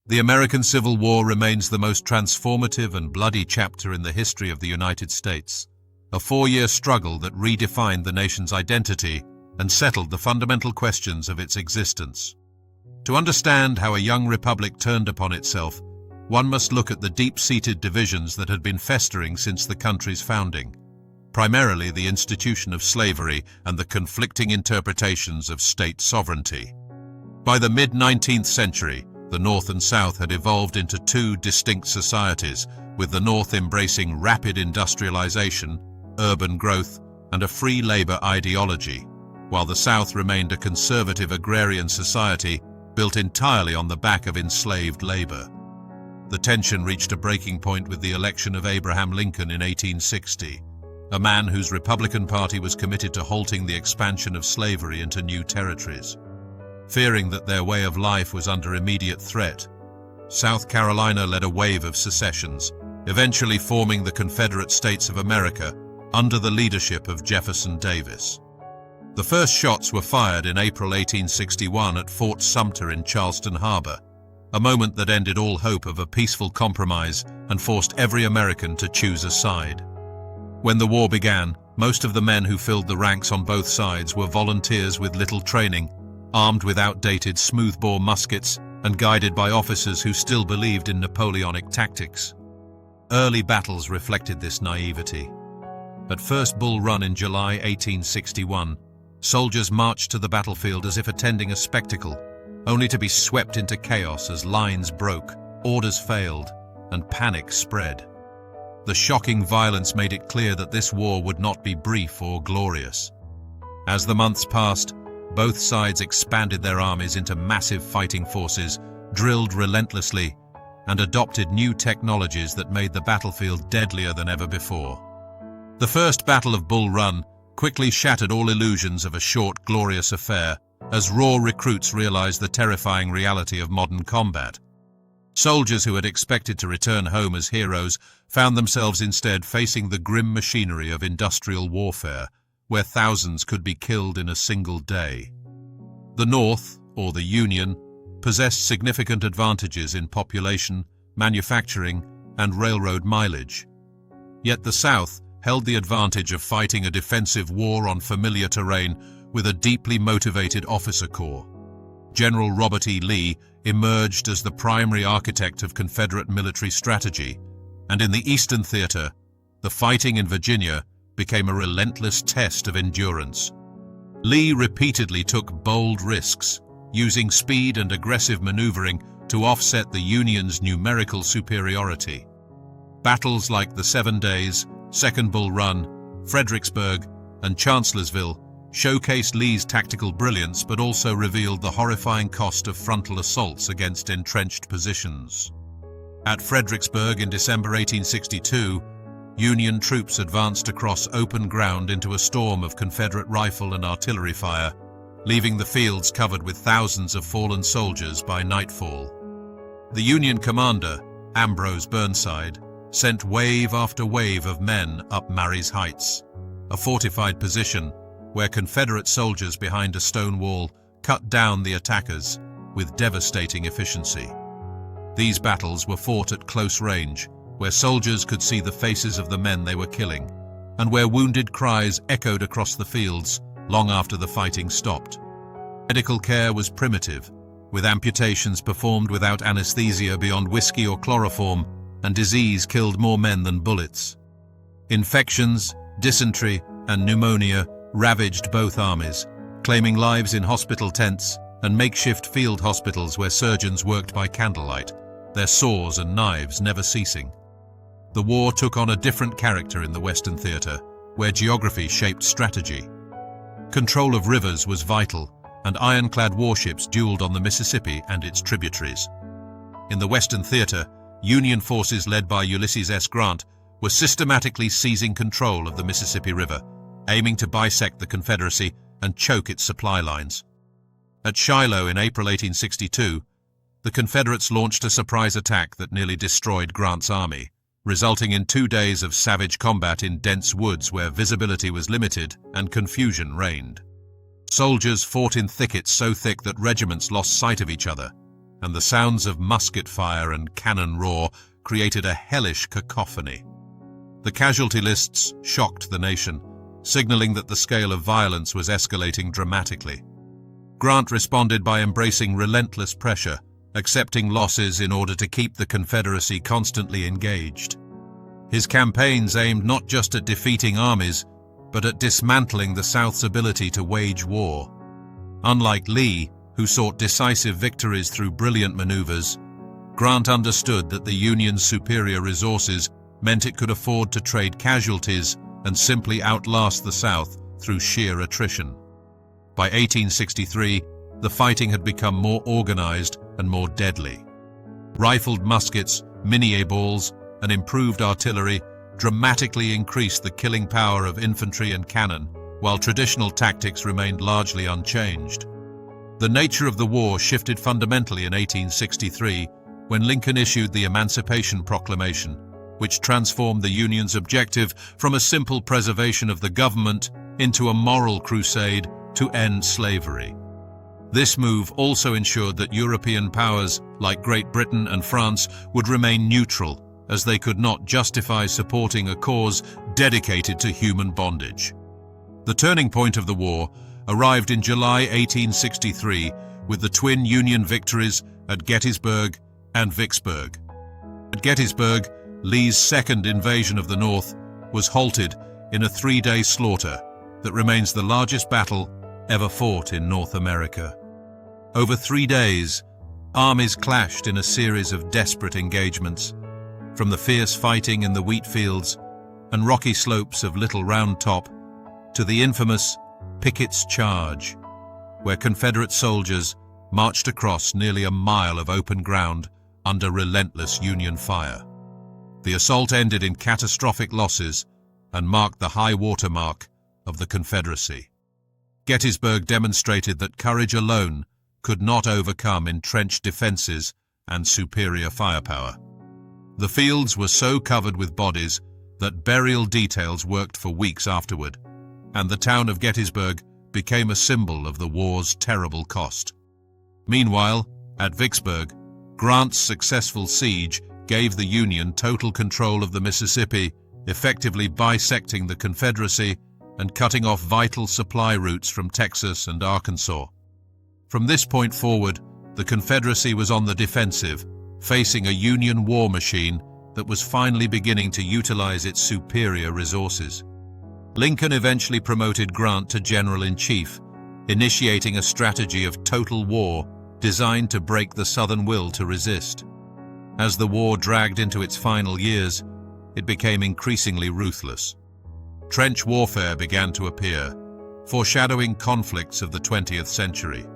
The American Civil War remains the most transformative and bloody chapter in the history of the United States, a 4-year struggle that redefined the nation's identity and settled the fundamental questions of its existence. To understand how a young republic turned upon itself, one must look at the deep-seated divisions that had been festering since the country's founding, primarily the institution of slavery and the conflicting interpretations of state sovereignty. By the mid-19th century, the North and South had evolved into two distinct societies, with the North embracing rapid industrialization, urban growth, and a free labor ideology, while the South remained a conservative agrarian society built entirely on the back of enslaved labor. The tension reached a breaking point with the election of Abraham Lincoln in 1860, a man whose Republican Party was committed to halting the expansion of slavery into new territories. Fearing that their way of life was under immediate threat, South Carolina led a wave of secessions, eventually forming the Confederate States of America under the leadership of Jefferson Davis. The first shots were fired in April 1861 at Fort Sumter in Charleston Harbor, a moment that ended all hope of a peaceful compromise and forced every American to choose a side. When the war began, most of the men who filled the ranks on both sides were volunteers with little training, armed with outdated smoothbore muskets and guided by officers who still believed in Napoleonic tactics. Early battles reflected this naivety. At First Bull Run in July 1861, soldiers marched to the battlefield as if attending a spectacle, only to be swept into chaos as lines broke, orders failed, and panic spread. The shocking violence made it clear that this war would not be brief or glorious. As the months passed, both sides expanded their armies into massive fighting forces, drilled relentlessly, and adopted new technologies that made the battlefield deadlier than ever before. The First Battle of Bull Run quickly shattered all illusions of a short, glorious affair, as raw recruits realized the terrifying reality of modern combat. Soldiers who had expected to return home as heroes found themselves instead facing the grim machinery of industrial warfare, where thousands could be killed in a single day. The North, or the Union, possessed significant advantages in population, manufacturing, and railroad mileage. Yet the South held the advantage of fighting a defensive war on familiar terrain with a deeply motivated officer corps. General Robert E. Lee emerged as the primary architect of Confederate military strategy, and in the Eastern Theater, the fighting in Virginia became a relentless test of endurance. Lee repeatedly took bold risks, using speed and aggressive maneuvering to offset the Union's numerical superiority. Battles like the 7 Days, Second Bull Run, Fredericksburg, and Chancellorsville showcased Lee's tactical brilliance but also revealed the horrifying cost of frontal assaults against entrenched positions. At Fredericksburg in December 1862, Union troops advanced across open ground into a storm of Confederate rifle and artillery fire, leaving the fields covered with thousands of fallen soldiers by nightfall. The Union commander, Ambrose Burnside, sent wave after wave of men up Marye's Heights, a fortified position where Confederate soldiers behind a stone wall cut down the attackers with devastating efficiency. These battles were fought at close range, where soldiers could see the faces of the men they were killing, and where wounded cries echoed across the fields long after the fighting stopped. Medical care was primitive, with amputations performed without anesthesia beyond whiskey or chloroform, and disease killed more men than bullets. Infections, dysentery, and pneumonia ravaged both armies, claiming lives in hospital tents and makeshift field hospitals where surgeons worked by candlelight, their saws and knives never ceasing. The war took on a different character in the Western Theater, where geography shaped strategy. Control of rivers was vital, and ironclad warships dueled on the Mississippi and its tributaries. In the Western Theater, Union forces led by Ulysses S. Grant were systematically seizing control of the Mississippi River, aiming to bisect the Confederacy and choke its supply lines. At Shiloh in April 1862, the Confederates launched a surprise attack that nearly destroyed Grant's army, resulting in 2 days of savage combat in dense woods where visibility was limited and confusion reigned. Soldiers fought in thickets so thick that regiments lost sight of each other, and the sounds of musket fire and cannon roar created a hellish cacophony. The casualty lists shocked the nation, signaling that the scale of violence was escalating dramatically. Grant responded by embracing relentless pressure, accepting losses in order to keep the Confederacy constantly engaged. His campaigns aimed not just at defeating armies, but at dismantling the South's ability to wage war. Unlike Lee, who sought decisive victories through brilliant maneuvers, Grant understood that the Union's superior resources meant it could afford to trade casualties and simply outlast the South through sheer attrition. By 1863, the fighting had become more organized and more deadly. Rifled muskets, Minié balls, and improved artillery dramatically increased the killing power of infantry and cannon, while traditional tactics remained largely unchanged. The nature of the war shifted fundamentally in 1863 when Lincoln issued the Emancipation Proclamation, which transformed the Union's objective from a simple preservation of the government into a moral crusade to end slavery. This move also ensured that European powers like Great Britain and France would remain neutral, as they could not justify supporting a cause dedicated to human bondage. The turning point of the war arrived in July 1863 with the twin Union victories at Gettysburg and Vicksburg. At Gettysburg, Lee's second invasion of the North was halted in a three-day slaughter that remains the largest battle ever fought in North America. Over 3 days, armies clashed in a series of desperate engagements, from the fierce fighting in the wheat fields and rocky slopes of Little Round Top to the infamous Pickett's Charge, where Confederate soldiers marched across nearly a mile of open ground under relentless Union fire. The assault ended in catastrophic losses and marked the high water mark of the Confederacy. Gettysburg demonstrated that courage alone could not overcome entrenched defenses and superior firepower. The fields were so covered with bodies that burial details worked for weeks afterward, and the town of Gettysburg became a symbol of the war's terrible cost. Meanwhile, at Vicksburg, Grant's successful siege gave the Union total control of the Mississippi, effectively bisecting the Confederacy and cutting off vital supply routes from Texas and Arkansas. From this point forward, the Confederacy was on the defensive, facing a Union war machine that was finally beginning to utilize its superior resources. Lincoln eventually promoted Grant to General-in-Chief, initiating a strategy of total war designed to break the Southern will to resist. As the war dragged into its final years, it became increasingly ruthless. Trench warfare began to appear, foreshadowing conflicts of the 20th century.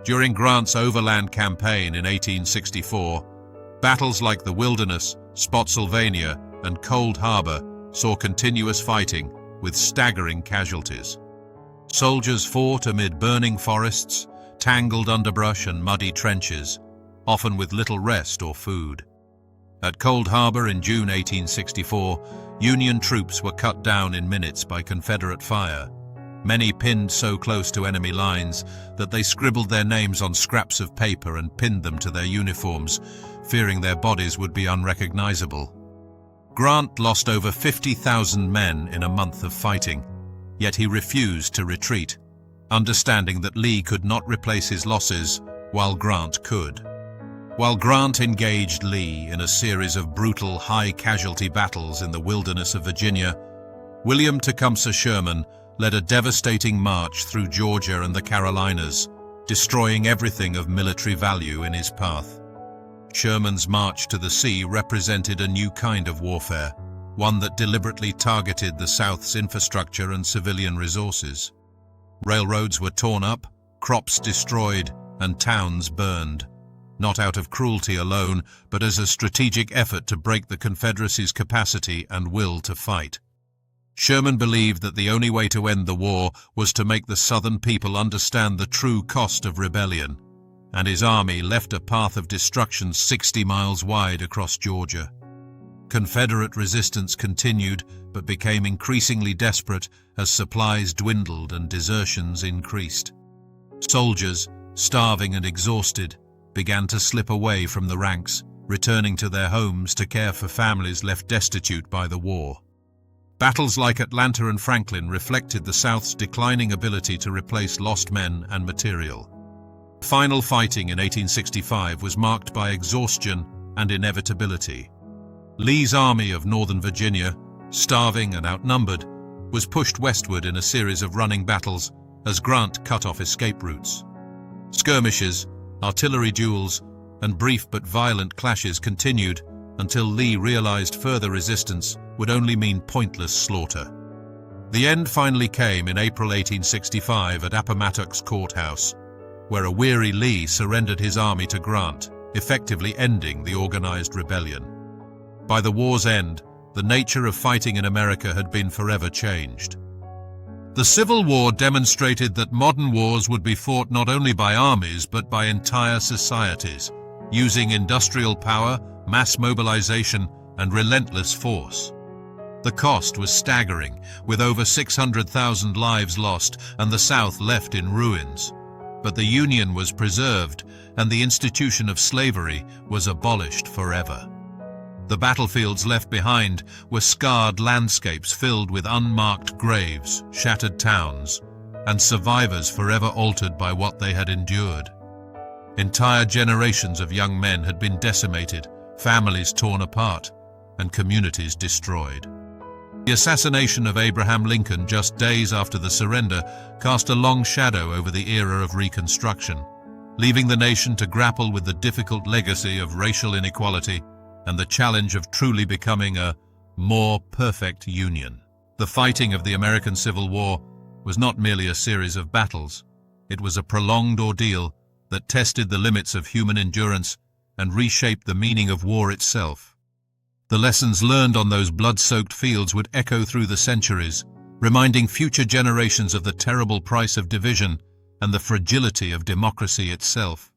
During Grant's overland campaign in 1864, battles like the Wilderness, Spotsylvania, and Cold Harbor saw continuous fighting with staggering casualties. Soldiers fought amid burning forests, tangled underbrush, and muddy trenches, often with little rest or food. At Cold Harbor in June 1864, Union troops were cut down in minutes by Confederate fire, many pinned so close to enemy lines that they scribbled their names on scraps of paper and pinned them to their uniforms, fearing their bodies would be unrecognizable. Grant lost over 50,000 men in a month of fighting, yet he refused to retreat, understanding that Lee could not replace his losses while Grant could. While Grant engaged Lee in a series of brutal high-casualty battles in the wilderness of Virginia, William Tecumseh Sherman led a devastating march through Georgia and the Carolinas, destroying everything of military value in his path. Sherman's march to the sea represented a new kind of warfare, one that deliberately targeted the South's infrastructure and civilian resources. Railroads were torn up, crops destroyed, and towns burned, not out of cruelty alone, but as a strategic effort to break the Confederacy's capacity and will to fight. Sherman believed that the only way to end the war was to make the Southern people understand the true cost of rebellion, and his army left a path of destruction 60 miles wide across Georgia. Confederate resistance continued, but became increasingly desperate as supplies dwindled and desertions increased. Soldiers, starving and exhausted, began to slip away from the ranks, returning to their homes to care for families left destitute by the war. Battles like Atlanta and Franklin reflected the South's declining ability to replace lost men and material. Final fighting in 1865 was marked by exhaustion and inevitability. Lee's army of Northern Virginia, starving and outnumbered, was pushed westward in a series of running battles as Grant cut off escape routes. Skirmishes, artillery duels, and brief but violent clashes continued until Lee realized further resistance would only mean pointless slaughter. The end finally came in April 1865 at Appomattox Courthouse, where a weary Lee surrendered his army to Grant, effectively ending the organized rebellion. By the war's end, the nature of fighting in America had been forever changed. The Civil War demonstrated that modern wars would be fought not only by armies but by entire societies, using industrial power, mass mobilization, and relentless force. The cost was staggering, with over 600,000 lives lost and the South left in ruins. But the Union was preserved, and the institution of slavery was abolished forever. The battlefields left behind were scarred landscapes filled with unmarked graves, shattered towns, and survivors forever altered by what they had endured. Entire generations of young men had been decimated, families torn apart, and communities destroyed. The assassination of Abraham Lincoln just days after the surrender cast a long shadow over the era of Reconstruction, leaving the nation to grapple with the difficult legacy of racial inequality and the challenge of truly becoming a more perfect union. The fighting of the American Civil War was not merely a series of battles. It was a prolonged ordeal that tested the limits of human endurance and reshaped the meaning of war itself. The lessons learned on those blood-soaked fields would echo through the centuries, reminding future generations of the terrible price of division and the fragility of democracy itself.